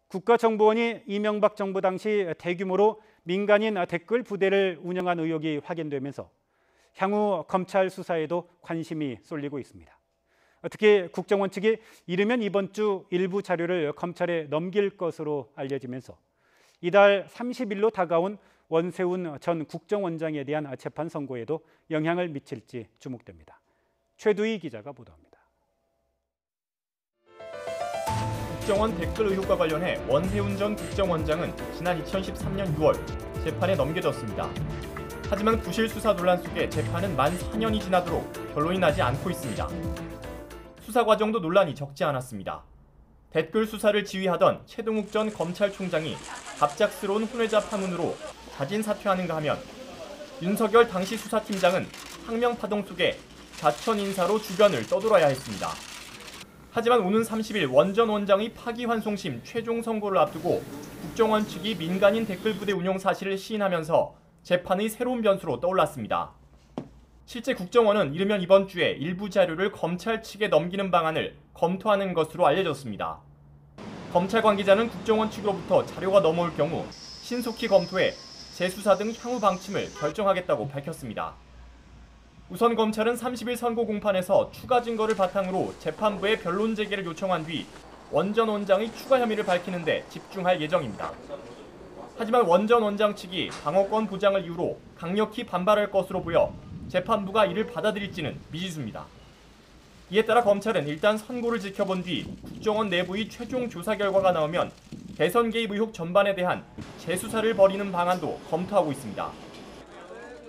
국가정보원이 이명박 정부 당시 대규모로 민간인 댓글 부대를 운영한 의혹이 확인되면서 향후 검찰 수사에도 관심이 쏠리고 있습니다. 특히 국정원 측이 이르면 이번 주 일부 자료를 검찰에 넘길 것으로 알려지면서 이달 30일로 다가온 원세훈 전 국정원장에 대한 재판 선고에도 영향을 미칠지 주목됩니다. 최두희 기자가 보도합니다. 국정원 댓글 의혹과 관련해 원세훈 전 국정원장은 지난 2013년 6월 재판에 넘겨졌습니다. 하지만 부실 수사 논란 속에 재판은 만 4년이 지나도록 결론이 나지 않고 있습니다. 수사 과정도 논란이 적지 않았습니다. 댓글 수사를 지휘하던 최동욱 전 검찰총장이 갑작스러운 혼외자 파문으로 자진 사퇴하는가 하면 윤석열 당시 수사팀장은 항명 파동 속에 자천 인사로 주변을 떠돌아야 했습니다. 하지만 오는 30일 원 전 원장의 파기환송심 최종 선고를 앞두고 국정원 측이 민간인 댓글 부대 운영 사실을 시인하면서 재판의 새로운 변수로 떠올랐습니다. 실제 국정원은 이르면 이번 주에 일부 자료를 검찰 측에 넘기는 방안을 검토하는 것으로 알려졌습니다. 검찰 관계자는 국정원 측으로부터 자료가 넘어올 경우 신속히 검토해 재수사 등 향후 방침을 결정하겠다고 밝혔습니다. 우선 검찰은 30일 선고 공판에서 추가 증거를 바탕으로 재판부에 변론 제기를 요청한 뒤 원 전 원장의 추가 혐의를 밝히는 데 집중할 예정입니다. 하지만 원 전 원장 측이 방어권 보장을 이유로 강력히 반발할 것으로 보여 재판부가 이를 받아들일지는 미지수입니다. 이에 따라 검찰은 일단 선고를 지켜본 뒤 국정원 내부의 최종 조사 결과가 나오면 대선 개입 의혹 전반에 대한 재수사를 벌이는 방안도 검토하고 있습니다.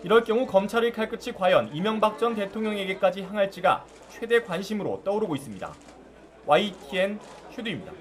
이럴 경우 검찰의 칼끝이 과연 이명박 전 대통령에게까지 향할지가 최대 관심으로 떠오르고 있습니다. YTN 최두희입니다.